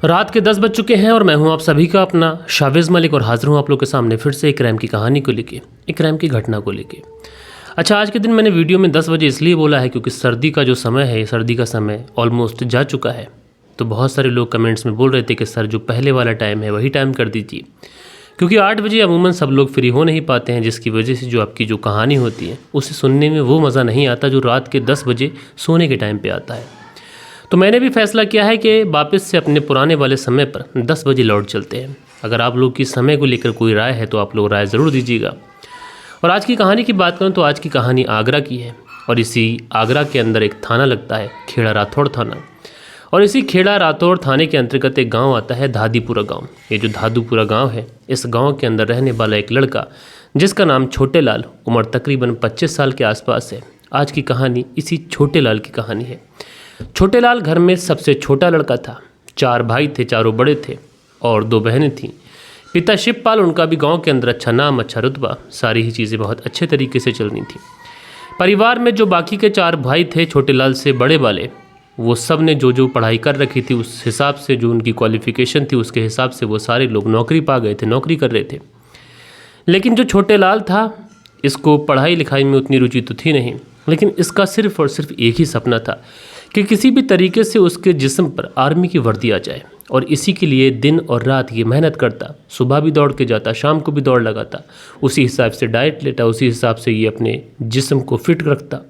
रात के 10 बज चुके हैं और मैं हूं आप सभी का अपना शावेज़ मलिक और हाजिर हूं आप लोग के सामने फिर से एक क्राइम की कहानी को लेके, एक क्राइम की घटना को लेके। अच्छा, आज के दिन मैंने वीडियो में 10 बजे इसलिए बोला है क्योंकि सर्दी का जो समय है, सर्दी का समय ऑलमोस्ट जा चुका है। तो बहुत सारे लोग कमेंट्स में बोल रहे थे कि सर जो पहले वाला टाइम है वही टाइम कर दीजिए, क्योंकि 8 बजे अमूमन सब लोग फ्री हो नहीं पाते हैं, जिसकी वजह से जो आपकी जो कहानी होती है उसे सुनने में वो मज़ा नहीं आता जो रात के 10 बजे सोने के टाइम पर आता है। तो मैंने भी फैसला किया है कि वापस से अपने पुराने वाले समय पर 10 बजे लौट चलते हैं। अगर आप लोग की समय को लेकर कोई राय है तो आप लोग राय ज़रूर दीजिएगा। और आज की कहानी की बात करूं तो आज की कहानी आगरा की है और इसी आगरा के अंदर एक थाना लगता है, खेड़ा राठौड़ थाना। और इसी खेड़ा राठौड़ थाने के अंतर्गत एक गाँव आता है, धादीपुरा गाँव। ये जो धादूपुरा गाँव है, इस गाँव के अंदर रहने वाला एक लड़का जिसका नाम छोटे लाल, उम्र तकरीबन 25 साल के आसपास है। आज की कहानी इसी छोटे लाल की कहानी है। छोटे लाल घर में सबसे छोटा लड़का था। 4 भाई थे, चारों बड़े थे और 2 बहनें थीं। पिता शिवपाल, उनका भी गांव के अंदर अच्छा नाम, अच्छा रुतबा, सारी ही चीज़ें बहुत अच्छे तरीके से चलनी थी। परिवार में जो बाकी के 4 भाई थे छोटे लाल से बड़े वाले, वो सब ने जो पढ़ाई कर रखी थी उस हिसाब से, जो उनकी क्वालिफ़िकेशन थी उसके हिसाब से वो सारे लोग नौकरी पा गए थे, नौकरी कर रहे थे। लेकिन जो छोटे लाल था, इसको पढ़ाई लिखाई में उतनी रुचि तो थी नहीं, लेकिन इसका सिर्फ़ और सिर्फ एक ही सपना था कि किसी भी तरीके से उसके जिस्म पर आर्मी की वर्दी आ जाए। और इसी के लिए दिन और रात ये मेहनत करता, सुबह भी दौड़ के जाता, शाम को भी दौड़ लगाता, उसी हिसाब से डाइट लेता, उसी हिसाब से ये अपने जिस्म को फिट रखता।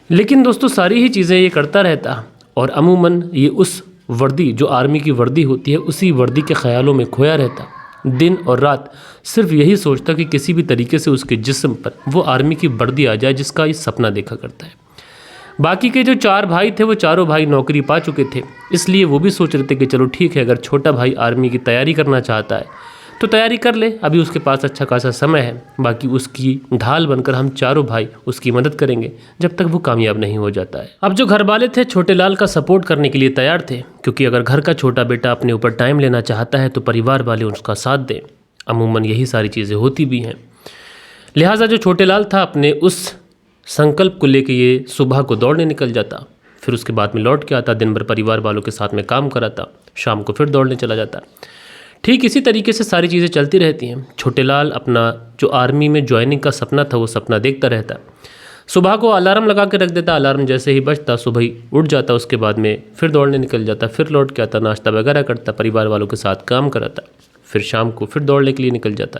लेकिन दोस्तों, सारी ही चीज़ें ये करता रहता और अमूमन ये उस वर्दी, जो आर्मी की वर्दी होती है, उसी वर्दी के ख्यालों में खोया रहता। दिन और रात सिर्फ यही सोचता कि किसी भी तरीके से उसके जिस्म पर वो आर्मी की वर्दी आ जाए, जिसका ये सपना देखा करता है। बाकी के जो 4 भाई थे, वो चारों भाई नौकरी पा चुके थे, इसलिए वो भी सोच रहे थे कि चलो ठीक है, अगर छोटा भाई आर्मी की तैयारी करना चाहता है तो तैयारी कर ले, अभी उसके पास अच्छा खासा समय है। बाकी उसकी ढाल बनकर हम चारों भाई उसकी मदद करेंगे जब तक वो कामयाब नहीं हो जाता है। अब जो घर वाले थे छोटे लाल का सपोर्ट करने के लिए तैयार थे, क्योंकि अगर घर का छोटा बेटा अपने ऊपर टाइम लेना चाहता है तो परिवार वाले उसका साथ दें। अमूमन यही सारी चीज़ें होती भी हैं। लिहाजा जो छोटे लाल था, अपने उस संकल्प को लेके ये सुबह को दौड़ने निकल जाता, फिर उसके बाद में लौट के आता, दिन भर परिवार वालों के साथ में काम कराता, शाम को फिर दौड़ने चला जाता। ठीक इसी तरीके से सारी चीज़ें चलती रहती हैं। छोटे लाल अपना जो आर्मी में ज्वाइनिंग का सपना था वो सपना देखता रहता। सुबह को अलार्म लगा के रख देता, अलार्म जैसे ही बजता सुबह ही उठ जाता, उसके बाद में फिर दौड़ने निकल जाता, फिर लौट के आता, नाश्ता वगैरह करता, परिवार वालों के साथ काम कराता, फिर शाम को फिर दौड़ने के लिए निकल जाता।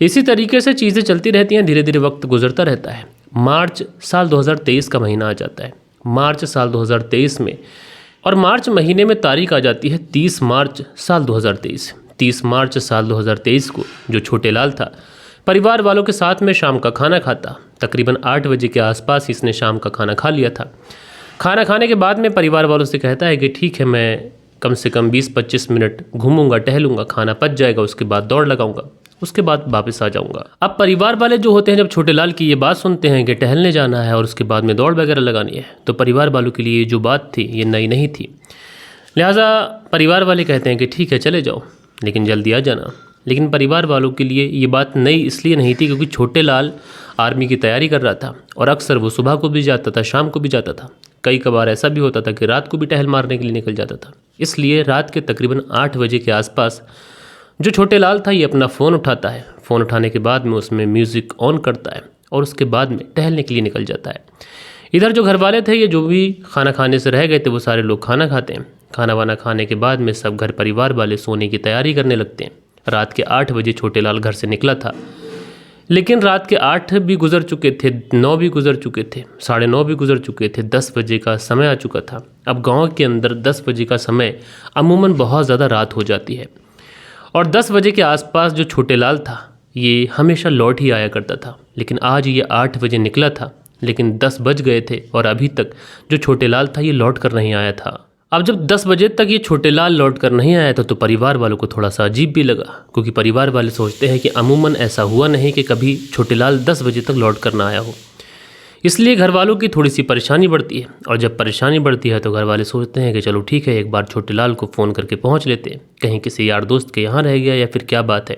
इसी तरीके से चीज़ें चलती रहती हैं। धीरे धीरे वक्त गुजरता रहता है। मार्च साल 2023 का महीना आ जाता है, मार्च साल 2023 में, और मार्च महीने में तारीख आ जाती है 30 मार्च साल 2023। 30 मार्च साल 2023 को जो छोटे लाल था, परिवार वालों के साथ में शाम का खाना खाता। तकरीबन 8 बजे के आसपास इसने शाम का खाना खा लिया था। खाना खाने के बाद में परिवार वालों से कहता है कि ठीक है, मैं कम से कम 20-25 मिनट घूमूंगा, टहलूंगा, खाना पच जाएगा, उसके बाद दौड़ लगाऊंगा, उसके बाद वापस आ जाऊंगा। अब परिवार वाले जो होते हैं, जब छोटे लाल की ये बात सुनते हैं कि टहलने जाना है और उसके बाद में दौड़ वगैरह लगानी है, तो परिवार वालों के लिए ये जो बात थी ये नई नहीं थी। लिहाजा परिवार वाले कहते हैं कि ठीक है चले जाओ, लेकिन जल्दी आ जाना। लेकिन परिवार वालों के लिए ये बात नई इसलिए नहीं थी क्योंकि छोटे लाल आर्मी की तैयारी कर रहा था और अक्सर वो सुबह को भी जाता था, शाम को भी जाता था। कई कबार ऐसा भी होता था कि रात को भी टहल मारने के लिए निकल जाता था। इसलिए रात के तकरीबन 8 बजे के आसपास जो छोटे लाल था, ये अपना फ़ोन उठाता है। फ़ोन उठाने के बाद में उसमें म्यूज़िक ऑन करता है और उसके बाद में टहलने के लिए निकल जाता है। इधर जो घर वाले थे, ये जो भी खाना खाने से रह गए थे, वो सारे लोग खाना खाते हैं। खाना वाना खाने के बाद में सब घर परिवार वाले सोने की तैयारी करने लगते हैं। रात के 8 बजे छोटे लाल घर से निकला था, लेकिन रात के 8 भी गुजर चुके थे, 9 भी गुजर चुके थे, 9:30 भी गुजर चुके थे, 10 बजे का समय आ चुका था। अब गाँव के अंदर 10 बजे का समय अमूमन बहुत ज़्यादा रात हो जाती है। और 10 बजे के आसपास जो छोटे लाल था, ये हमेशा लौट ही आया करता था। लेकिन आज ये 8 बजे निकला था, लेकिन 10 बज गए थे और अभी तक जो छोटे लाल था ये लौट कर नहीं आया था। अब जब 10 बजे तक ये छोटे लाल लौट कर नहीं आया था तो परिवार वालों को थोड़ा सा अजीब भी लगा, क्योंकि परिवार वाले सोचते हैं कि अमूमन ऐसा हुआ नहीं कि कभी छोटे लाल 10 बजे तक लौट कर ना आया हो। इसलिए घर वालों की थोड़ी सी परेशानी बढ़ती है, और जब परेशानी बढ़ती है तो घर वाले सोचते हैं कि चलो ठीक है, एक बार छोटे लाल को फ़ोन करके पहुंच लेते हैं, कहीं किसी यार दोस्त के यहाँ रह गया या फिर क्या बात है।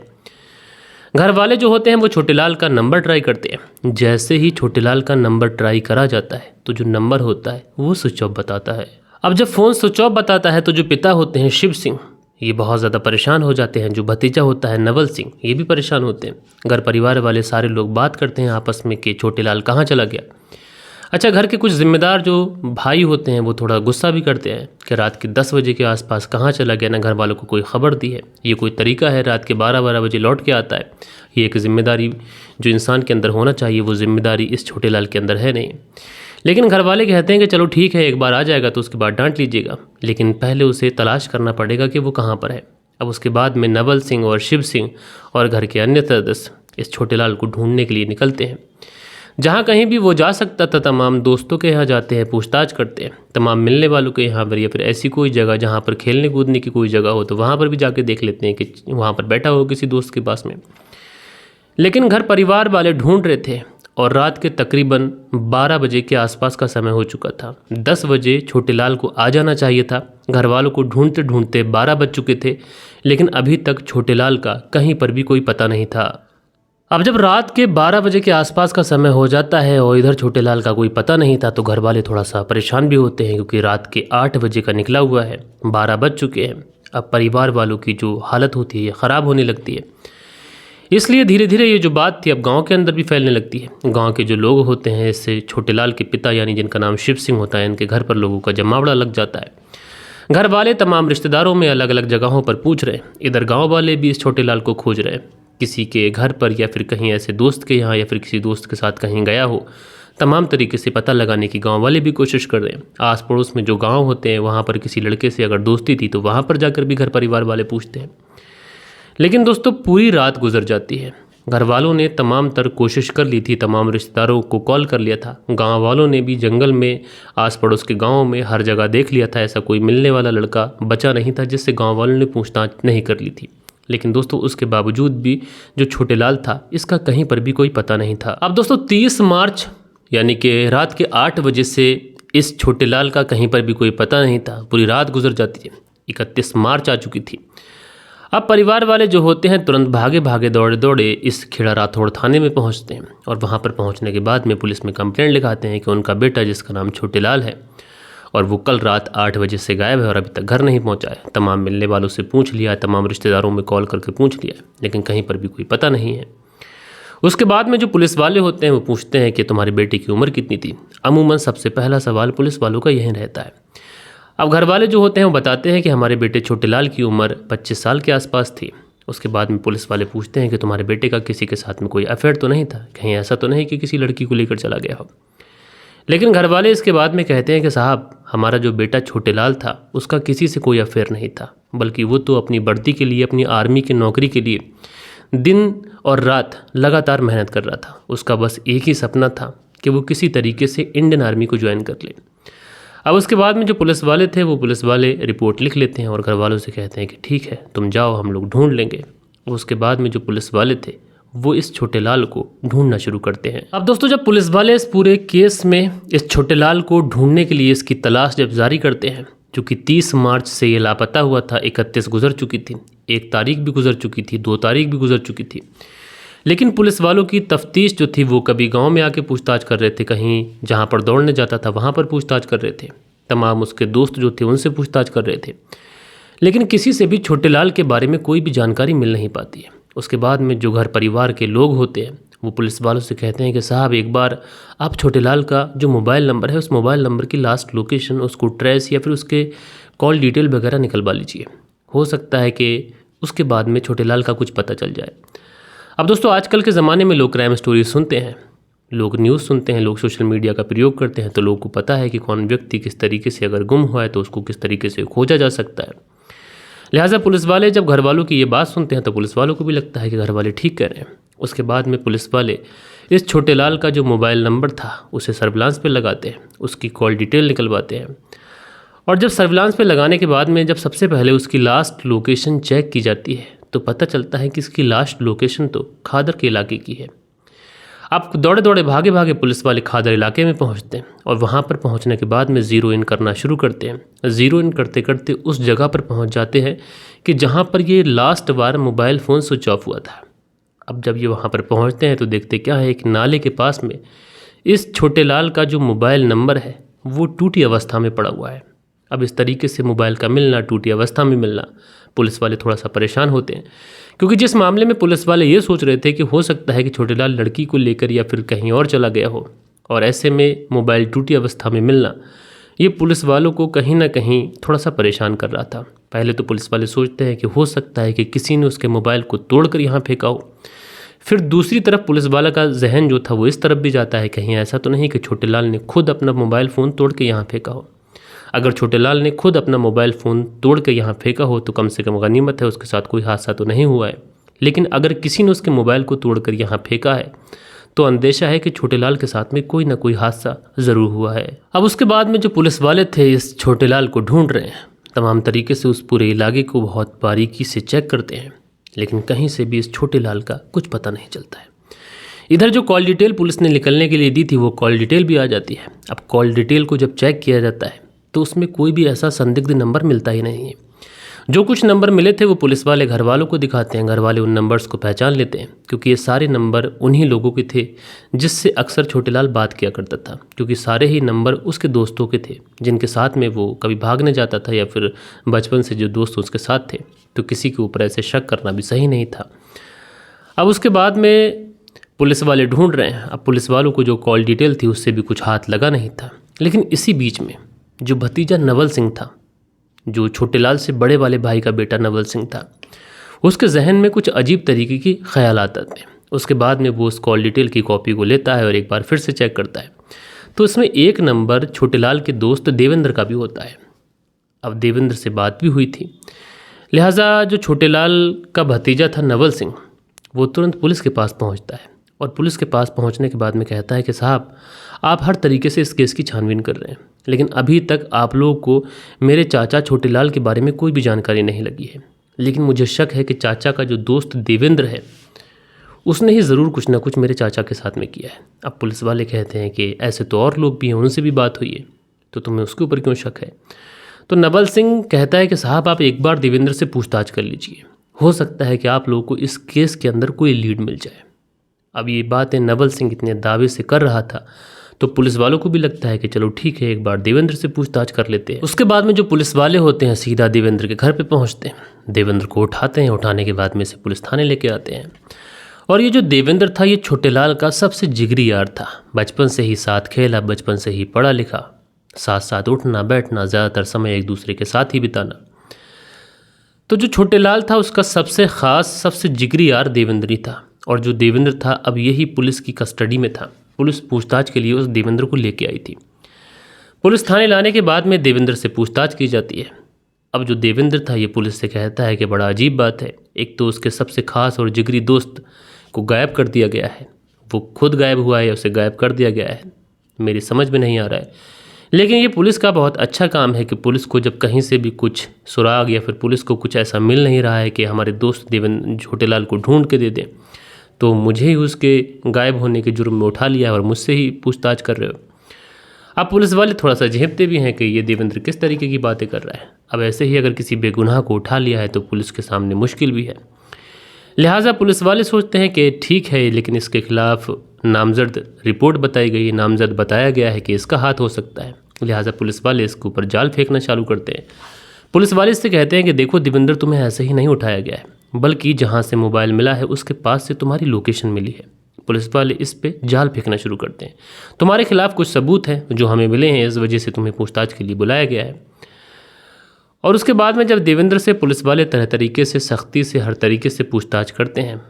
घर वाले जो होते हैं वो छोटे लाल का नंबर ट्राई करते हैं। जैसे ही छोटे लाल का नंबर ट्राई करा जाता है तो जो नंबर होता है वो स्विच ऑफ बताता है। अब जब फ़ोन स्विच ऑफ बताता है तो जो पिता होते हैं शिव सिंह, ये बहुत ज़्यादा परेशान हो जाते हैं। जो भतीजा होता है नवल सिंह, ये भी परेशान होते हैं। घर परिवार वाले सारे लोग बात करते हैं आपस में कि छोटे लाल कहाँ चला गया। अच्छा, घर के कुछ जिम्मेदार जो भाई होते हैं वो थोड़ा गुस्सा भी करते हैं कि रात के 10 बजे के आसपास कहाँ चला गया, ना घर वालों को कोई ख़बर दी है। ये कोई तरीका है? रात के 12-12 बजे लौट के आता है। ये एक जिम्मेदारी जो इंसान के अंदर होना चाहिए, वो जिम्मेदारी इस छोटे लाल के अंदर है नहीं। लेकिन घर वाले कहते हैं कि चलो ठीक है, एक बार आ जाएगा तो उसके बाद डांट लीजिएगा, लेकिन पहले उसे तलाश करना पड़ेगा कि वो कहाँ पर है। अब उसके बाद में नवल सिंह और शिव सिंह और घर के अन्य सदस्य इस छोटे लाल को ढूंढने के लिए निकलते हैं। जहाँ कहीं भी वो जा सकता था तमाम दोस्तों के यहाँ जाते हैं, पूछताछ करते हैं, तमाम मिलने वालों के यहाँ पर, या फिर ऐसी कोई जगह जहाँ पर खेलने कूदने की कोई जगह हो तो वहाँ पर भी जाके देख लेते हैं कि वहाँ पर बैठा हो किसी दोस्त के पास में। लेकिन घर परिवार वाले ढूंढ रहे थे और रात के तकरीबन 12 बजे के आसपास का समय हो चुका था। 10 बजे छोटे लाल को आ जाना चाहिए था। घर वालों को ढूंढते ढूंढते 12 बज चुके थे, लेकिन अभी तक छोटे लाल का कहीं पर भी कोई पता नहीं था। अब जब रात के 12 बजे के आसपास का समय हो जाता है और इधर छोटे लाल का कोई पता नहीं था, तो घर वाले थोड़ा सा परेशान भी होते हैं, क्योंकि रात के 8 बजे का निकला हुआ है, 12 बज चुके हैं। अब परिवार वालों की जो हालत होती है ये ख़राब होने लगती है। इसलिए धीरे धीरे ये जो बात थी अब गांव के अंदर भी फैलने लगती है। गांव के जो लोग होते हैं, इससे छोटे लाल के पिता यानी जिनका नाम शिव सिंह होता है, इनके घर पर लोगों का जमावड़ा लग जाता है। घर वाले तमाम रिश्तेदारों में अलग अलग जगहों पर पूछ रहे हैं। इधर गांव वाले भी इस छोटे लाल को खोज रहे हैं, किसी के घर पर या फिर कहीं ऐसे दोस्त के यहाँ या फिर किसी दोस्त के साथ कहीं गया हो। तमाम तरीके से पता लगाने की गांव वाले भी कोशिश कर रहे हैं। आस पड़ोस में जो गांव होते हैं वहाँ पर किसी लड़के से अगर दोस्ती थी तो वहाँ पर जाकर भी घर परिवार वाले पूछते हैं। लेकिन दोस्तों पूरी रात गुजर जाती है। घर वालों ने तमाम कोशिश कर ली थी, तमाम रिश्तेदारों को कॉल कर लिया था। गांव वालों ने भी जंगल में, आस पड़ोस के गाँव में हर जगह देख लिया था। ऐसा कोई मिलने वाला लड़का बचा नहीं था जिससे गाँव वालों ने पूछताछ नहीं कर ली थी। लेकिन दोस्तों उसके बावजूद भी जो छोटे लाल था इसका कहीं पर भी कोई पता नहीं था। अब दोस्तों 30 मार्च यानी कि रात के 8 बजे से इस छोटे लाल का कहीं पर भी कोई पता नहीं था। पूरी रात गुजर जाती है। 31 मार्च आ चुकी थी। अब परिवार वाले जो होते हैं तुरंत भागे भागे दौड़े दौड़े इस खेड़ा राठौड़ थाने में पहुंचते हैं और वहां पर पहुंचने के बाद में पुलिस में कंप्लेंट लिखाते हैं कि उनका बेटा जिसका नाम छोटे लाल है और वो कल रात 8 बजे से गायब है और अभी तक घर नहीं पहुंचा है। तमाम मिलने वालों से पूछ लिया, तमाम रिश्तेदारों में कॉल करके पूछ लिया, लेकिन कहीं पर भी कोई पता नहीं है। उसके बाद में जो पुलिस वाले होते हैं वो पूछते हैं कि तुम्हारे बेटे की उम्र कितनी थी। अमूमन सबसे पहला सवाल पुलिस वालों का यही रहता है। अब घर वाले जो होते हैं वो बताते हैं कि हमारे बेटे छोटे लाल की उम्र 25 साल के आसपास थी। उसके बाद में पुलिस वाले पूछते हैं कि तुम्हारे बेटे का किसी के साथ में कोई अफेयर तो नहीं था, कहीं ऐसा तो नहीं कि किसी लड़की को लेकर चला गया हो। लेकिन घर वाले इसके बाद में कहते हैं कि साहब हमारा जो बेटा छोटे लाल था उसका किसी से कोई अफेयर नहीं था, बल्कि वो तो अपनी वर्दी के लिए, अपनी आर्मी की नौकरी के लिए दिन और रात लगातार मेहनत कर रहा था। उसका बस एक ही सपना था कि वो किसी तरीके से इंडियन आर्मी को ज्वाइन कर ले। अब उसके बाद में जो पुलिस वाले थे वो पुलिस वाले रिपोर्ट लिख लेते हैं और घर वालों से कहते हैं कि ठीक है तुम जाओ, हम लोग ढूंढ लेंगे। उसके बाद में जो पुलिस वाले थे वो इस छोटे लाल को ढूंढना शुरू करते हैं। अब दोस्तों जब पुलिस वाले इस पूरे केस में इस छोटे लाल को ढूंढने के लिए इसकी तलाश जब जारी करते हैं, चूँकि 30 मार्च से ये लापता हुआ था, 31 गुजर चुकी थी, 1 तारीख भी गुजर चुकी थी, 2 तारीख भी गुजर चुकी थी, लेकिन पुलिस वालों की तफ्तीश जो थी वो कभी गांव में आके पूछताछ कर रहे थे, कहीं जहां पर दौड़ने जाता था वहां पर पूछताछ कर रहे थे, तमाम उसके दोस्त जो थे उनसे पूछताछ कर रहे थे, लेकिन किसी से भी छोटे लाल के बारे में कोई भी जानकारी मिल नहीं पाती है। उसके बाद में जो घर परिवार के लोग होते हैं वो पुलिस वालों से कहते हैं कि साहब एक बार आप छोटे लाल का जो मोबाइल नंबर है उस मोबाइल नंबर की लास्ट लोकेशन, उसको ट्रेस या फिर उसके कॉल डिटेल वगैरह निकलवा लीजिए। हो सकता है कि उसके बाद में छोटे लाल का कुछ पता चल जाए। अब दोस्तों आजकल के ज़माने में लोग क्राइम स्टोरी सुनते हैं, लोग न्यूज़ सुनते हैं, लोग सोशल मीडिया का प्रयोग करते हैं, तो लोगों को पता है कि कौन व्यक्ति किस तरीके से अगर गुम हुआ है तो उसको किस तरीके से खोजा जा सकता है। लिहाजा पुलिस वाले जब घर वालों की ये बात सुनते हैं तो पुलिस वालों को भी लगता है कि घर वाले ठीक कह रहे हैं। उसके बाद में पुलिस वाले इस छोटे लाल का जो मोबाइल नंबर था उसे सर्विलांस पे लगाते हैं, उसकी कॉल डिटेल निकलवाते हैं, और जब सर्विलांस पे लगाने के बाद में जब सबसे पहले उसकी लास्ट लोकेशन चेक की जाती है तो पता चलता है कि इसकी लास्ट लोकेशन तो खादर के इलाके की है। आप दौड़े दौड़े भागे भागे पुलिस वाले खादर इलाके में पहुंचते हैं और वहां पर पहुंचने के बाद में ज़ीरो इन करना शुरू करते हैं। ज़ीरो इन करते करते उस जगह पर पहुंच जाते हैं कि जहां पर ये लास्ट बार मोबाइल फ़ोन स्विच ऑफ हुआ था। अब जब ये वहां पर पहुंचते हैं तो देखते क्या है, एक नाले के पास में इस छोटे लाल का जो मोबाइल नंबर है वो टूटी अवस्था में पड़ा हुआ है। अब इस तरीके से मोबाइल का मिलना, टूटी अवस्था में मिलना, पुलिस वाले थोड़ा सा परेशान होते हैं, क्योंकि जिस मामले में पुलिस वाले ये सोच रहे थे कि हो सकता है कि छोटेलाल लड़की को लेकर या फिर कहीं और चला गया हो, और ऐसे में मोबाइल टूटी अवस्था में मिलना ये पुलिस वालों को कहीं ना कहीं थोड़ा सा परेशान कर रहा था। पहले तो पुलिस वाले सोचते हैं कि हो सकता है कि किसी ने उसके मोबाइल को तोड़कर यहाँ फेंका हो, फिर दूसरी तरफ पुलिस वाला का जहन जो था वो इस तरफ भी जाता है, कहीं ऐसा तो नहीं कि छोटेलाल ने खुद अपना मोबाइल फ़ोन तोड़ के यहाँ फेंका हो। अगर छोटेलाल ने खुद अपना मोबाइल फ़ोन तोड़ के यहाँ फेंका हो तो कम से कम गनीमत है, उसके साथ कोई हादसा तो नहीं हुआ है। लेकिन अगर किसी ने उसके मोबाइल को तोड़कर यहाँ फेंका है तो अंदेशा है कि छोटेलाल के साथ में कोई ना कोई हादसा ज़रूर हुआ है। अब उसके बाद में जो पुलिस वाले थे इस छोटेलाल को ढूंढ रहे हैं, तमाम तरीके से उस पूरे इलाके को बहुत बारीकी से चेक करते हैं, लेकिन कहीं से भी इस छोटेलाल का कुछ पता नहीं चलता है। इधर जो कॉल डिटेल पुलिस ने निकलने के लिए दी थी वो कॉल डिटेल भी आ जाती है। अब कॉल डिटेल को जब चेक किया जाता है तो उसमें कोई भी ऐसा संदिग्ध नंबर मिलता ही नहीं है। जो कुछ नंबर मिले थे वो पुलिस वाले घर वालों को दिखाते हैं। घर वाले उन नंबर्स को पहचान लेते हैं, क्योंकि ये सारे नंबर उन्हीं लोगों के थे जिससे अक्सर छोटेलाल बात किया करता था, क्योंकि सारे ही नंबर उसके दोस्तों के थे जिनके साथ में वो कभी भागने जाता था या फिर बचपन से जो दोस्त उसके साथ थे, तो किसी के ऊपर ऐसे शक करना भी सही नहीं था। अब उसके बाद में पुलिस वाले ढूंढ रहे हैं। अब पुलिस वालों को जो कॉल डिटेल थी उससे भी कुछ हाथ लगा नहीं था, लेकिन इसी बीच में जो भतीजा नवल सिंह था, जो छोटेलाल से बड़े वाले भाई का बेटा नवल सिंह था, उसके जहन में कुछ अजीब तरीके की ख्यालात आते हैं। उसके बाद में वो उस कॉल डिटेल की कॉपी को लेता है और एक बार फिर से चेक करता है, तो इसमें एक नंबर छोटेलाल के दोस्त देवेंद्र का भी होता है। अब देवेंद्र से बात भी हुई थी, लिहाजा जो छोटेलाल का भतीजा था नवल सिंह, वो तुरंत पुलिस के पास पहुंचता है और पुलिस के पास पहुंचने के बाद में कहता है कि साहब, आप हर तरीके से इस केस की छानबीन कर रहे हैं, लेकिन अभी तक आप लोगों को मेरे चाचा छोटेलाल के बारे में कोई भी जानकारी नहीं लगी है। लेकिन मुझे शक है कि चाचा का जो दोस्त देवेंद्र है उसने ही ज़रूर कुछ ना कुछ मेरे चाचा के साथ में किया है। अब पुलिस वाले कहते हैं कि ऐसे तो और लोग भी हैं, उनसे भी बात हुई है, तो तुम्हें उसके ऊपर क्यों शक है? तो नवल सिंह कहता है कि साहब, आप एक बार देवेंद्र से पूछताछ कर लीजिए, हो सकता है कि आप लोगों को इस केस के अंदर कोई लीड मिल जाए। अब ये बातें नवल सिंह इतने दावे से कर रहा था तो पुलिस वालों को भी लगता है कि चलो ठीक है, एक बार देवेंद्र से पूछताछ कर लेते हैं। उसके बाद में जो पुलिस वाले होते हैं सीधा देवेंद्र के घर पे पहुंचते हैं, देवेंद्र को उठाते हैं, उठाने के बाद में से पुलिस थाने लेके आते हैं। और ये जो देवेंद्र था ये छोटेलाल का सबसे जिगरी यार था। बचपन से ही साथ खेला, बचपन से ही पढ़ा लिखा, साथ साथ उठना बैठना, ज़्यादातर समय एक दूसरे के साथ ही बिताना। तो जो छोटेलाल था उसका सबसे ख़ास, सबसे जिगरी यार देवेंद्र ही था। और जो देवेंद्र था अब यही पुलिस की कस्टडी में था। पुलिस पूछताछ के लिए उस देवेंद्र को लेके आई थी। पुलिस थाने लाने के बाद में देवेंद्र से पूछताछ की जाती है। अब जो देवेंद्र था ये पुलिस से कहता है कि बड़ा अजीब बात है, एक तो उसके सबसे खास और जिगरी दोस्त को गायब कर दिया गया है, वो खुद गायब हुआ है, उसे गायब कर दिया गया है, मेरी समझ में नहीं आ रहा है। लेकिन ये पुलिस का बहुत अच्छा काम है कि पुलिस को जब कहीं से भी कुछ सुराग या फिर पुलिस को कुछ ऐसा मिल नहीं रहा है कि हमारे दोस्त देवेंद्र छोटेलाल को ढूंढ के दे दें, तो मुझे ही उसके गायब होने के जुर्म में उठा लिया और मुझसे ही पूछताछ कर रहे हो। अब पुलिस वाले थोड़ा सा झेपते भी हैं कि ये देवेंद्र किस तरीके की बातें कर रहा है। अब ऐसे ही अगर किसी बेगुनाह को उठा लिया है तो पुलिस के सामने मुश्किल भी है। लिहाजा पुलिस वाले सोचते हैं कि ठीक है, लेकिन इसके खिलाफ नामजद रिपोर्ट बताई गई है, नामजद बताया गया है कि इसका हाथ हो सकता है। लिहाजा पुलिस वाले इसके ऊपर जाल फेंकना चालू करते हैं। पुलिस वाले इससे कहते हैं कि देखो देवेंद्र, तुम्हें ऐसे ही नहीं उठाया गया है, बल्कि जहाँ से मोबाइल मिला है उसके पास से तुम्हारी लोकेशन मिली है। पुलिस वाले इस पे जाल फेंकना शुरू करते हैं। तुम्हारे खिलाफ कुछ सबूत हैं जो हमें मिले हैं, इस वजह से तुम्हें पूछताछ के लिए बुलाया गया है। और उसके बाद में जब देवेंद्र से पुलिस वाले तरह तरीके से, सख्ती से, हर तरीके से पूछताछ करते हैं,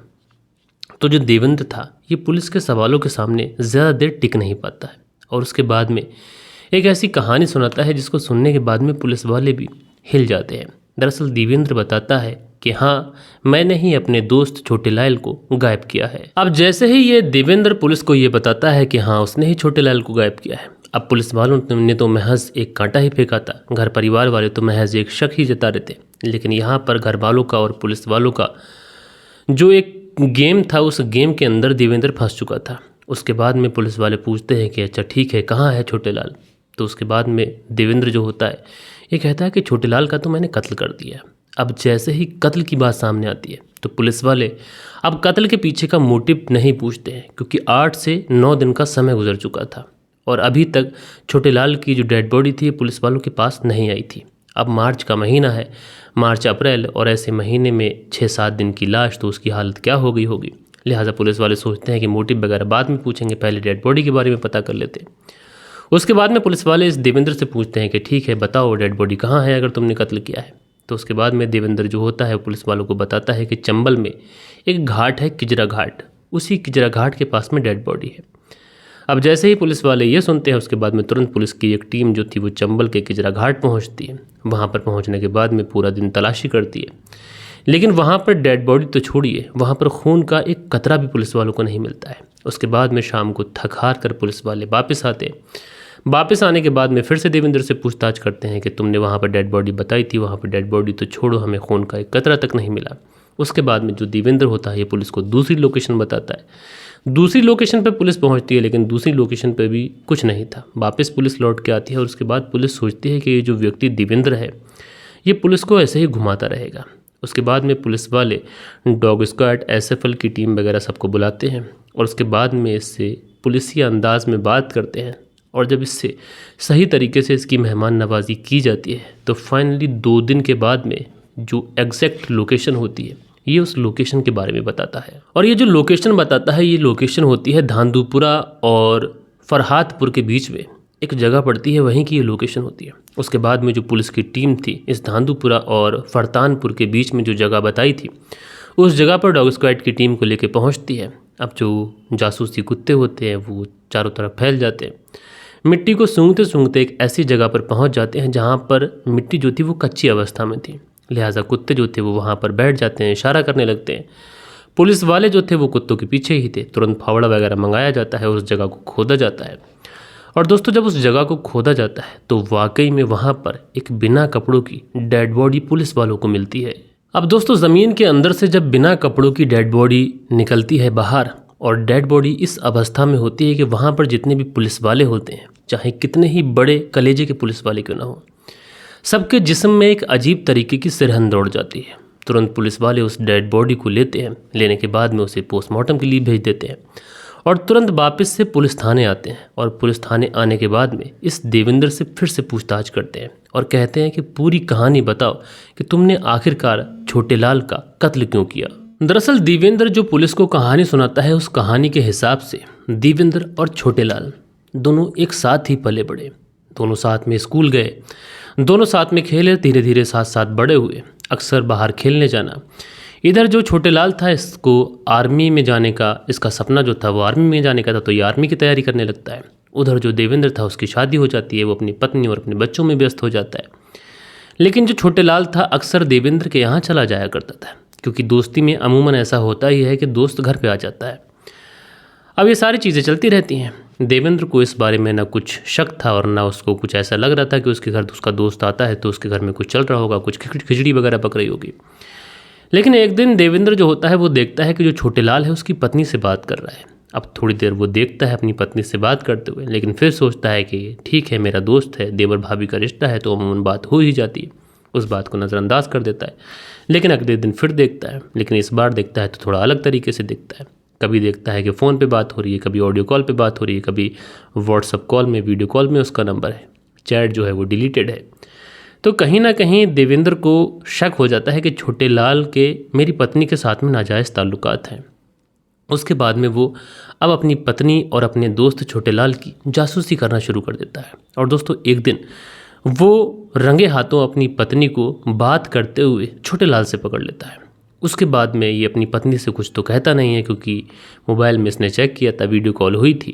तो जो देवेंद्र था ये पुलिस के सवालों के सामने ज़्यादा देर टिक नहीं पाता है और उसके बाद में एक ऐसी कहानी सुनाता है जिसको सुनने के बाद में पुलिस वाले भी हिल जाते हैं। दरअसल देवेंद्र बताता है कि हाँ, मैंने ही अपने दोस्त छोटेलाल को गायब किया है। अब जैसे ही ये देवेंद्र पुलिस को ये बताता है कि हाँ उसने ही छोटेलाल को गायब किया है, अब पुलिस वालों ने तो महज एक कांटा ही फेंका था, घर परिवार वाले तो महज एक शक ही जता रहे थे। लेकिन यहाँ पर घर वालों का और पुलिस वालों का जो एक गेम था, उस गेम के अंदर देवेंद्र फंस चुका था। उसके बाद में पुलिस वाले पूछते हैं कि अच्छा ठीक है, कहाँ है छोटेलाल? तो उसके बाद में देवेंद्र जो होता है ये कहता है कि छोटेलाल का तो मैंने कत्ल कर दिया। अब जैसे ही कत्ल की बात सामने आती है तो पुलिस वाले अब कत्ल के पीछे का मोटिव नहीं पूछते हैं, क्योंकि 8 से 9 दिन का समय गुजर चुका था और अभी तक छोटे लाल की जो डेड बॉडी थी पुलिस वालों के पास नहीं आई थी। अब मार्च का महीना है, मार्च अप्रैल, और ऐसे महीने में 6-7 दिन की लाश, तो उसकी हालत क्या हो गई होगी। लिहाजा पुलिस वाले सोचते हैं कि मोटिव वगैरह बाद में पूछेंगे, पहले डेड बॉडी के बारे में पता कर लेते हैं। उसके बाद में पुलिस वाले इस देवेंद्र से पूछते हैं कि ठीक है बताओ डेड बॉडी कहाँ है अगर तुमने कत्ल किया है। तो उसके बाद में देवेंद्र जो होता है पुलिस वालों को बताता है कि चंबल में एक घाट है, किजरा घाट, उसी किजरा घाट के पास में डेड बॉडी है। अब जैसे ही पुलिस वाले ये सुनते हैं उसके बाद में तुरंत पुलिस की एक टीम जो थी वो चंबल के किजरा घाट पहुंचती है। वहाँ पर पहुंचने के बाद में पूरा दिन तलाशी करती है, लेकिन वहाँ पर डेड बॉडी तो छोड़िए, वहाँ पर खून का एक कतरा भी पुलिस वालों को नहीं मिलता है। उसके बाद में शाम को थक हार कर पुलिस वाले वापस आते हैं। वापस आने के बाद में फिर से देवेंद्र से पूछताछ करते हैं कि तुमने वहाँ पर डेड बॉडी बताई थी, वहाँ पर डेड बॉडी तो छोड़ो, हमें खून का एक कतरा तक नहीं मिला। उसके बाद में जो देवेंद्र होता है ये पुलिस को दूसरी लोकेशन बताता है। दूसरी लोकेशन पर पुलिस पहुंचती है, लेकिन दूसरी लोकेशन पर भी कुछ नहीं था। वापस पुलिस लौट के आती है और उसके बाद पुलिस सोचती है कि ये जो व्यक्ति देवेंद्र है ये पुलिस को ऐसे ही घुमाता रहेगा। उसके बाद में पुलिस वाले डॉग स्क्वाड, एसएफएल की टीम वगैरह सबको बुलाते हैं और उसके बाद में इससे पुलिसिया अंदाज में बात करते हैं। और जब इससे सही तरीके से इसकी मेहमान नवाजी की जाती है तो फाइनली 2 दिन के बाद में जो एग्जैक्ट लोकेशन होती है ये उस लोकेशन के बारे में बताता है। और ये जो लोकेशन बताता है ये लोकेशन होती है धांधुपुरा और फरहादपुर के बीच में एक जगह पड़ती है, वहीं की ये लोकेशन होती है। उसके बाद में जो पुलिस की टीम थी इस धांधुपुरा और फरतानपुर के बीच में जो जगह बताई थी उस जगह पर डॉग स्क्वाड की टीम को लेकर पहुंचती है। अब जो जासूसी कुत्ते होते हैं वो चारों तरफ फैल जाते हैं। मिट्टी को सूंघते सूंघते एक ऐसी जगह पर पहुंच जाते हैं जहां पर मिट्टी जो थी वो कच्ची अवस्था में थी। लिहाजा कुत्ते जो थे वो वहां पर बैठ जाते हैं, इशारा करने लगते हैं। पुलिस वाले जो थे वो कुत्तों के पीछे ही थे। तुरंत फावड़ा वगैरह मंगाया जाता है, उस जगह को खोदा जाता है। और दोस्तों जब उस जगह को खोदा जाता है तो वाकई में वहाँ पर एक बिना कपड़ों की डेड बॉडी पुलिस वालों को मिलती है। अब दोस्तों ज़मीन के अंदर से जब बिना कपड़ों की डेड बॉडी निकलती है बाहर, और डेड बॉडी इस अवस्था में होती है कि वहाँ पर जितने भी पुलिस वाले होते हैं, चाहे कितने ही बड़े कलेजे के पुलिस वाले क्यों ना हो, सबके जिस्म में एक अजीब तरीके की सिरहन दौड़ जाती है। तुरंत पुलिस वाले उस डेड बॉडी को लेते हैं, लेने के बाद में उसे पोस्टमार्टम के लिए भेज देते हैं और तुरंत वापस से पुलिस थाने आते हैं। और पुलिस थाने आने के बाद में इस देवेंद्र से फिर से पूछताछ करते हैं और कहते हैं कि पूरी कहानी बताओ कि तुमने आखिरकार छोटे लाल का कत्ल क्यों किया। दरअसल देवेंद्र जो पुलिस को कहानी सुनाता है उस कहानी के हिसाब से देवेंद्र और छोटे लाल दोनों एक साथ ही पले बड़े, दोनों साथ में स्कूल गए, दोनों साथ में खेले, धीरे धीरे साथ साथ बड़े हुए, अक्सर बाहर खेलने जाना। इधर जो छोटे लाल था इसको आर्मी में जाने का, इसका सपना जो था वो आर्मी में जाने का था, तो ये आर्मी की तैयारी करने लगता है। उधर जो देवेंद्र था उसकी शादी हो जाती है, वो अपनी पत्नी और अपने बच्चों में व्यस्त हो जाता है। लेकिन जो छोटे लाल था अक्सर देवेंद्र के यहाँ चला जाया करता था, क्योंकि दोस्ती में अमूमन ऐसा होता ही है कि दोस्त घर पे आ जाता है। अब ये सारी चीज़ें चलती रहती हैं। देवेंद्र को इस बारे में ना कुछ शक था और ना उसको कुछ ऐसा लग रहा था कि उसके घर उसका दोस्त आता है तो उसके घर में कुछ चल रहा होगा, कुछ खिचड़ी वगैरह पक रही होगी। लेकिन एक दिन देवेंद्र जो होता है वो देखता है कि जो छोटे लाल है उसकी पत्नी से बात कर रहा है। अब थोड़ी देर वो देखता है अपनी पत्नी से बात करते हुए, लेकिन फिर सोचता है कि ठीक है मेरा दोस्त है, देवर भाभी का रिश्ता है तो अमूमन बात हो ही जाती है, उस बात को नज़रअंदाज कर देता है। लेकिन अगले दिन फिर देखता है, लेकिन इस बार देखता है तो थोड़ा अलग तरीके से देखता है। कभी देखता है कि फ़ोन पे बात हो रही है, कभी ऑडियो कॉल पे बात हो रही है, कभी व्हाट्सअप कॉल में, वीडियो कॉल में उसका नंबर है, चैट जो है वो डिलीटेड है। तो कहीं ना कहीं देवेंद्र को शक हो जाता है कि छोटे लाल के मेरी पत्नी के साथ में नाजायज़ ताल्लुकात हैं। उसके बाद में वो अब अपनी पत्नी और अपने दोस्त छोटे लाल की जासूसी करना शुरू कर देता है। और दोस्तों एक दिन वो रंगे हाथों अपनी पत्नी को बात करते हुए छोटे लाल से पकड़ लेता है। उसके बाद में ये अपनी पत्नी से कुछ तो कहता नहीं है, क्योंकि मोबाइल में इसने चेक किया था, वीडियो कॉल हुई थी।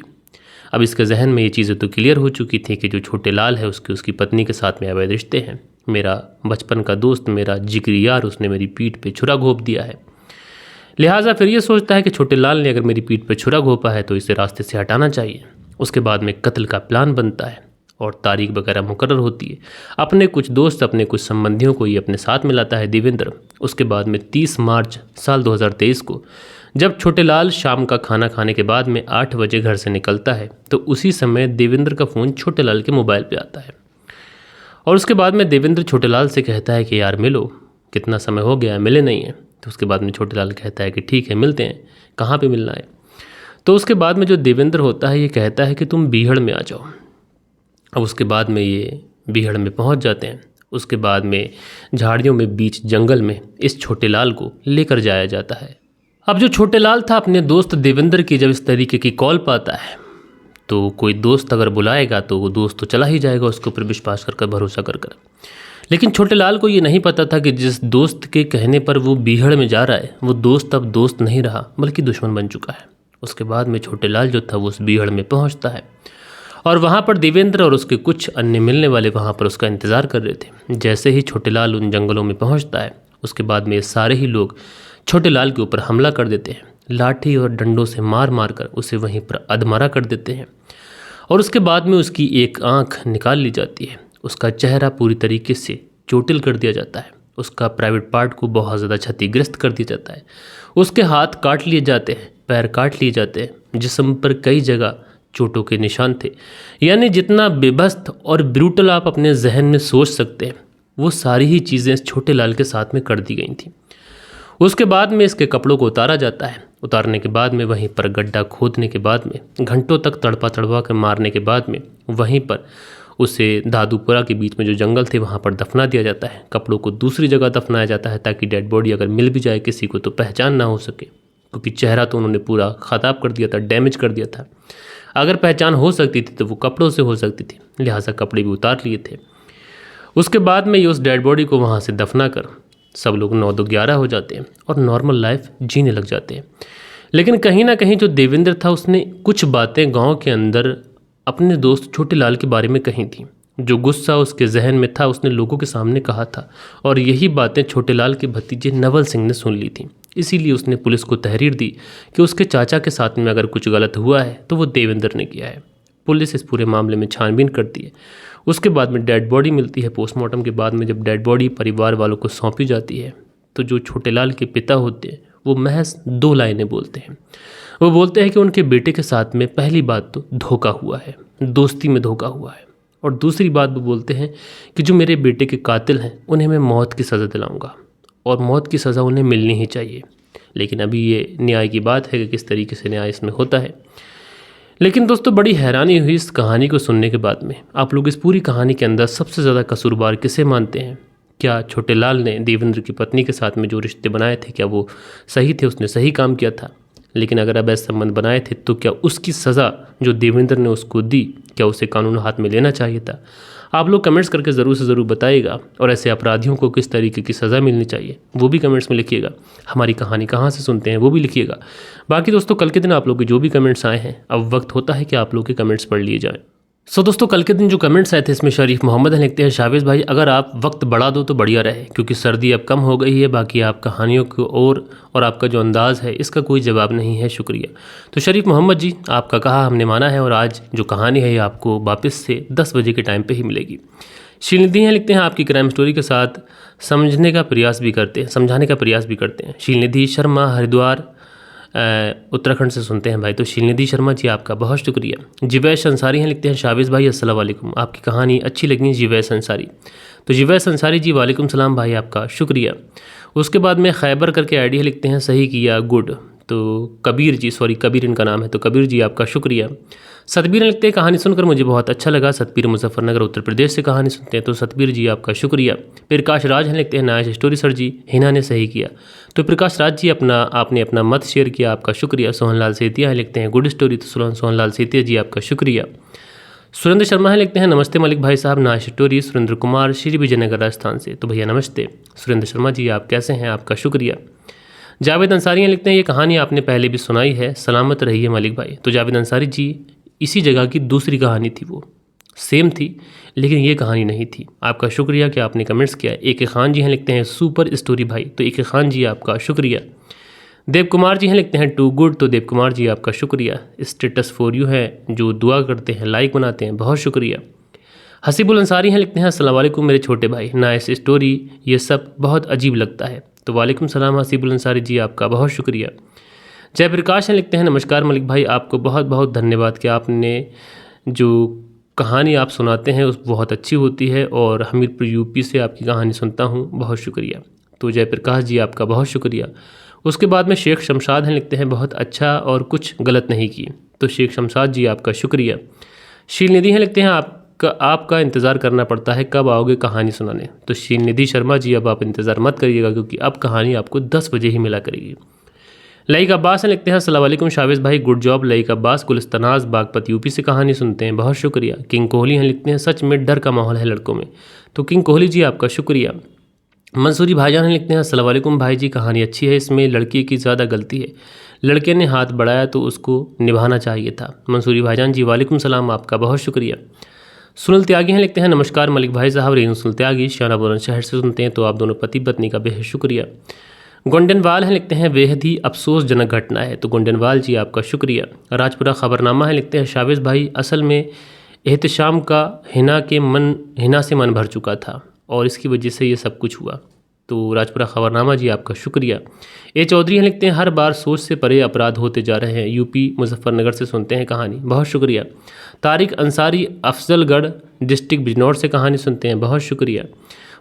अब इसके जहन में ये चीज़ें तो क्लियर हो चुकी थी कि जो छोटे लाल है उसकी पत्नी के साथ में अवैध रिश्ते हैं। मेरा बचपन का दोस्त, मेरा जिगरी यार, उसने मेरी पीठ पे छुरा घोंप दिया है। लिहाजा फिर ये सोचता है कि छोटे लाल ने अगर मेरी पीठ पे छुरा घोंपा है तो इसे रास्ते से हटाना चाहिए। उसके बाद में कत्ल का प्लान बनता है और तारीख वगैरह मुकर्रर होती है। अपने कुछ दोस्त, अपने कुछ संबंधियों को ये अपने साथ मिलाता है देवेंद्र। उसके बाद में 30 मार्च साल 2023 को जब छोटे लाल शाम का खाना खाने के बाद में 8 बजे घर से निकलता है तो उसी समय देवेंद्र का फ़ोन छोटे लाल के मोबाइल पे आता है। और उसके बाद में देवेंद्र छोटे लाल से कहता है कि यार मिलो, कितना समय हो गया मिले नहीं है। तो उसके बाद में छोटे लाल कहता है कि ठीक है मिलते हैं, कहाँ पे मिलना है। तो उसके बाद में जो देवेंद्र होता है ये कहता है कि तुम बीहड़ में आ जाओ। अब उसके बाद में ये बीहड़ में पहुंच जाते हैं। उसके बाद में झाड़ियों में बीच जंगल में इस छोटे लाल को लेकर जाया जाता है। अब जो छोटे लाल था अपने दोस्त देवेंद्र की जब इस तरीके की कॉल पाता है तो कोई दोस्त अगर बुलाएगा तो वो दोस्त तो चला ही जाएगा उसके ऊपर विश्वास कर भरोसा कर। लेकिन छोटे लाल को ये नहीं पता था कि जिस दोस्त के कहने पर वो बीहड़ में जा रहा है वो दोस्त अब दोस्त नहीं रहा बल्कि दुश्मन बन चुका है। उसके बाद में छोटे लाल जो था वो उस बीहड़ में पहुंचता है और वहाँ पर देवेंद्र और उसके कुछ अन्य मिलने वाले वहाँ पर उसका इंतज़ार कर रहे थे। जैसे ही छोटे लाल उन जंगलों में पहुँचता है उसके बाद में सारे ही लोग छोटे लाल के ऊपर हमला कर देते हैं, लाठी और डंडों से मार मार कर उसे वहीं पर अधमरा कर देते हैं और उसके बाद में उसकी एक आँख निकाल ली जाती है। उसका चेहरा पूरी तरीके से चोटिल कर दिया जाता है, उसका प्राइवेट पार्ट को बहुत ज़्यादा क्षतिग्रस्त कर दिया जाता है, उसके हाथ काट लिए जाते हैं, पैर काट लिए जाते हैं, जिस्म पर कई जगह चोटों के निशान थे। यानी जितना बेबस्त और ब्रूटल आप अपने जहन में सोच सकते हैं वो सारी ही चीज़ें इस छोटे लाल के साथ में कर दी गई थी। उसके बाद में इसके कपड़ों को उतारा जाता है। उतारने के बाद में वहीं पर गड्ढा खोदने के बाद में घंटों तक तड़पा तड़पा कर मारने के बाद में वहीं पर उसे दादूपुरा के बीच में जो जंगल थे वहाँ पर दफना दिया जाता है। कपड़ों को दूसरी जगह दफनाया जाता है ताकि डेड बॉडी अगर मिल भी जाए किसी को तो पहचान ना हो सके, क्योंकि चेहरा तो उन्होंने पूरा ख़राब कर दिया था, डैमेज कर दिया था। अगर पहचान हो सकती थी तो वो कपड़ों से हो सकती थी, लिहाजा कपड़े भी उतार लिए थे। उसके बाद में ये उस डेड बॉडी को वहाँ से दफना कर सब लोग 9-11 हो जाते हैं और नॉर्मल लाइफ जीने लग जाते हैं। लेकिन कहीं ना कहीं जो देवेंद्र था उसने कुछ बातें गांव के अंदर अपने दोस्त छोटे लाल के बारे में कही थी। जो गुस्सा उसके जहन में था उसने लोगों के सामने कहा था और यही बातें छोटे लाल के भतीजे नवल सिंह ने सुन ली थी। इसीलिए उसने पुलिस को तहरीर दी कि उसके चाचा के साथ में अगर कुछ गलत हुआ है तो वो देवेंद्र ने किया है। पुलिस इस पूरे मामले में छानबीन करती है। उसके बाद में डेड बॉडी मिलती है। पोस्टमार्टम के बाद में जब डेड बॉडी परिवार वालों को सौंपी जाती है तो जो छोटे लाल के पिता होते हैं वो महज 2 लाइनें बोलते हैं। वो बोलते हैं कि उनके बेटे के साथ में पहली बात तो धोखा हुआ है, दोस्ती में धोखा हुआ है, और दूसरी बात वो बोलते हैं कि जो मेरे बेटे के कातिल हैं उन्हें मैं मौत की सज़ा दिलाऊंगा और मौत की सज़ा उन्हें मिलनी ही चाहिए। लेकिन अभी ये न्याय की बात है कि किस तरीके से न्याय इसमें होता है। लेकिन दोस्तों बड़ी हैरानी हुई इस कहानी को सुनने के बाद में। आप लोग इस पूरी कहानी के अंदर सबसे ज़्यादा कसूरवार किसे मानते हैं? क्या छोटे लाल ने देवेंद्र की पत्नी के साथ में जो रिश्ते बनाए थे क्या वो सही थे, उसने सही काम किया था? लेकिन अगर अवैध संबंध बनाए थे तो क्या उसकी सज़ा जो देवेंद्र ने उसको दी क्या उसे कानून हाथ में लेना चाहिए था? आप लोग कमेंट्स करके ज़रूर से ज़रूर बताइएगा और ऐसे अपराधियों को किस तरीके की सज़ा मिलनी चाहिए वो भी कमेंट्स में लिखिएगा। हमारी कहानी कहाँ से सुनते हैं वो भी लिखिएगा। बाकी दोस्तों कल के दिन आप लोग के जो भी कमेंट्स आए हैं अब वक्त होता है कि आप लोग के कमेंट्स पढ़ लिए जाएँ। सो दोस्तों कल के दिन जो कमेंट्स आए थे इसमें शरीफ मोहम्मद लिखते हैं, शावेज़ भाई अगर आप वक्त बढ़ा दो तो बढ़िया रहे क्योंकि सर्दी अब कम हो गई है। बाकी आप कहानियों की और आपका जो अंदाज़ है इसका कोई जवाब नहीं है, शुक्रिया। तो शरीफ मोहम्मद जी आपका कहा हमने माना है और आज जो कहानी है ये आपको वापस से 10 बजे के टाइम पर ही मिलेगी। शीलनिधि हैं लिखते हैं आपकी क्राइम स्टोरी के साथ समझाने का प्रयास भी करते हैं। शीलनिधि शर्मा हरिद्वार उत्तराखंड से सुनते हैं भाई। तो शीलनिधि शर्मा जी आपका बहुत शुक्रिया। जिवैश अंसारी हैं लिखते हैं, शावेज़ भाई अस्सलाम वालेकुम, आपकी कहानी अच्छी लगी जिवैश अंसारी। तो जिवैश अंसारी जी वालेकुम सलाम भाई, आपका शुक्रिया। उसके बाद में खैबर करके आइडिया लिखते हैं, सही किया, गुड। तो कबीर इनका नाम है, तो कबीर जी आपका शुक्रिया। सतबीर लिखते हैं, कहानी सुनकर मुझे बहुत अच्छा लगा। सतबीर मुजफ्फरनगर उत्तर प्रदेश से कहानी सुनते हैं, तो सतबीर जी आपका शुक्रिया। प्रकाश राज हैं लिखते हैं, नाइस स्टोरी सर जी, हिना ने सही किया। तो प्रकाश राज जी आपने अपना मत शेयर किया, आपका शुक्रिया। सोहनलाल सेतिया हैं लिखते हैं, गुड स्टोरी, तो सोहनलाल सेतिया जी आपका शुक्रिया। सुरेंद्र शर्मा हैं लिखते हैं, नमस्ते मलिक भाई साहब, नाइस स्टोरी। सुरेंद्र कुमार श्री विजयनगर राजस्थान से, तो भैया नमस्ते सुरेंद्र शर्मा जी, आप कैसे हैं, आपका शुक्रिया। जावेद अंसारी हैं लिखते हैं, ये कहानी आपने पहले भी सुनाई है, सलामत रहिए मलिक भाई। तो जावेद अंसारी जी इसी जगह की दूसरी कहानी थी, वो सेम थी लेकिन ये कहानी नहीं थी। आपका शुक्रिया कि आपने कमेंट्स किया। ए खान जी हैं लिखते हैं, सुपर स्टोरी भाई, तो ए खान जी आपका शुक्रिया। देव कुमार जी हैं लिखते हैं, टू गुड, तो देव कुमार जी आपका शुक्रिया। स्टेटस फॉर यू है जो दुआ करते हैं, लाइक बनाते हैं, बहुत शुक्रिया। हसीबुल अंसारी हैं लिखते हैं, अस्सलाम वालेकुम मेरे छोटे भाई, नाइस स्टोरी, ये सब बहुत अजीब लगता है। तो वालेकुम सलाम हसीबुल अंसारी जी, आपका बहुत शुक्रिया। जयप्रकाश हैं लिखते हैं, नमस्कार मलिक भाई, आपको बहुत बहुत धन्यवाद कि आपने जो कहानी आप सुनाते हैं उस बहुत अच्छी होती है और हमीरपुर यूपी से आपकी कहानी सुनता हूँ, बहुत शुक्रिया। तो जयप्रकाश जी आपका बहुत शुक्रिया। उसके बाद में शेख शमशाद हैं, लिखते हैं बहुत अच्छा और कुछ गलत नहीं किए। तो शेख शमशाद जी आपका शुक्रिया। शील निधि हैं, लिखते हैं आपका इंतज़ार करना पड़ता है, कब आओगे कहानी सुनाने। तो शील निधि शर्मा जी अब आप इंतज़ार मत करिएगा, क्योंकि अब कहानी आपको 10 बजे ही मिला करेगी। लईक अब्बास हैं, लिखते हैं अस्सलाम वालेकुम शावेज़ भाई, गुड जॉब। लईक अब्बास गुलिस्तानाज बागपत यूपी से कहानी सुनते हैं, बहुत शुक्रिया। किंग कोहली हैं, लिखते हैं सच में डर का माहौल है लड़कों में। तो किंग कोहली जी आपका शुक्रिया। मंसूरी भाईजान हैं, लिखते हैं अस्सलाम वालेकुम भाई जी, कहानी अच्छी है, इसमें लड़की की ज़्यादा गलती है, लड़के ने हाथ बढ़ाया तो उसको निभाना चाहिए था। मंसूरी भाईजान जी वालेकुम सलाम, आपका बहुत शुक्रिया। सुनील त्यागी हैं, लिखते हैं नमस्कार मलिक भाई साहब, रेनू सुनील त्यागी शाना बुलंदशहर से सुनते हैं, तो आप दोनों पति पत्नी का बेहद शुक्रिया। गोंडनवाल हैं, लिखते हैं बेहद ही अफसोसजनक घटना है। तो गोंडनवाल जी आपका शुक्रिया। राजपुरा खबरनामा है, लिखते हैं शावेज़ भाई असल में एहतशाम का हिना से मन भर चुका था और इसकी वजह से ये सब कुछ हुआ। तो राजपुरा खबरनामा जी आपका शुक्रिया। ए चौधरी हैं, लिखते हैं हर बार सोच से परे अपराध होते जा रहे हैं, यूपी मुजफ्फरनगर से सुनते हैं कहानी, बहुत शुक्रिया। तारिक अंसारी अफजलगढ़ डिस्ट्रिक्ट बिजनौर से कहानी सुनते हैं, बहुत शुक्रिया।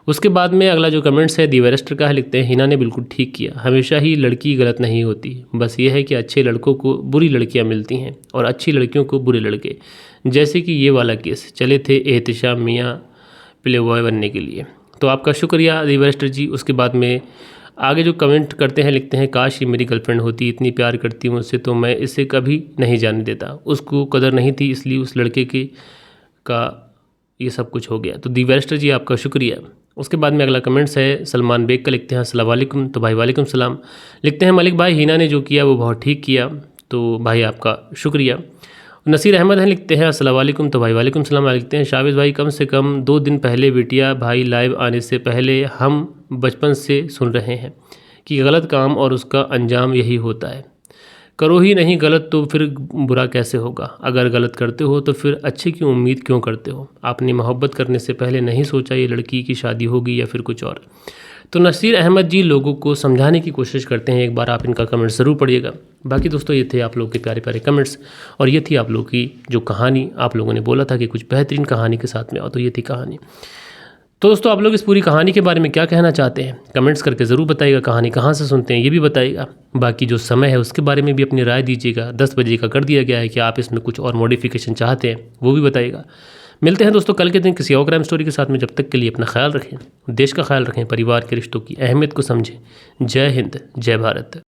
उसके बाद में अगला जो कमेंट्स है दिवेरेस्टर का है, लिखते हैं हिना ने बिल्कुल ठीक किया, हमेशा ही लड़की गलत नहीं होती, बस ये है कि अच्छे लड़कों को बुरी लड़कियां मिलती हैं और अच्छी लड़कियों को बुरे लड़के, जैसे कि ये वाला केस चले थे एहतशाम मियाँ प्ले बॉय बनने के लिए। तो आपका शुक्रिया दिवेरेस्टर जी। उसके बाद में आगे जो कमेंट करते हैं, लिखते हैं काश ये मेरी गर्लफ्रेंड होती, इतनी प्यार करती हूँ उससे तो मैं इसे कभी नहीं जाने देता, उसको कदर नहीं थी इसलिए उस लड़के का ये सब कुछ हो गया। तो दिवेरेस्टर जी आपका शुक्रिया। उसके बाद में अगला कमेंट्स है सलमान बेग का, लिखते हैं अस्सलाम वालेकुम। तो भाई वालेकुम सलाम। लिखते हैं मलिक भाई हिना ने जो किया वो बहुत ठीक किया, तो भाई आपका शुक्रिया। नसीर अहमद हैं, लिखते हैं अस्सलाम वालेकुम। तो भाई वालेकुम सलाम। लिखते हैं शावेज़ भाई कम से कम 2 दिन पहले बिटिया भाई लाइव आने से पहले हम बचपन से सुन रहे हैं कि गलत काम और उसका अंजाम यही होता है, करो ही नहीं गलत तो फिर बुरा कैसे होगा, अगर गलत करते हो तो फिर अच्छे की उम्मीद क्यों करते हो, आपने मोहब्बत करने से पहले नहीं सोचा ये लड़की की शादी होगी या फिर कुछ और। तो नसीर अहमद जी लोगों को समझाने की कोशिश करते हैं, एक बार आप इनका कमेंट ज़रूर पढ़िएगा। बाकी दोस्तों ये थे आप लोगों के प्यारे प्यारे कमेंट्स और ये थी आप लोगों की जो कहानी, आप लोगों ने बोला था कि कुछ बेहतरीन कहानी के साथ में आओ, तो ये थी कहानी। तो दोस्तों आप लोग इस पूरी कहानी के बारे में क्या कहना चाहते हैं कमेंट्स करके ज़रूर बताइएगा, कहानी कहाँ से सुनते हैं ये भी बताइएगा। बाकी जो समय है उसके बारे में भी अपनी राय दीजिएगा, 10 बजे का कर दिया गया है कि आप इसमें कुछ और मॉडिफिकेशन चाहते हैं वो भी बताइएगा। मिलते हैं दोस्तों कल के दिन किसी और क्राइम स्टोरी के साथ में, जब तक के लिए अपना ख्याल रखें, देश का ख्याल रखें, परिवार के रिश्तों की अहमियत को समझें। जय हिंद, जय भारत।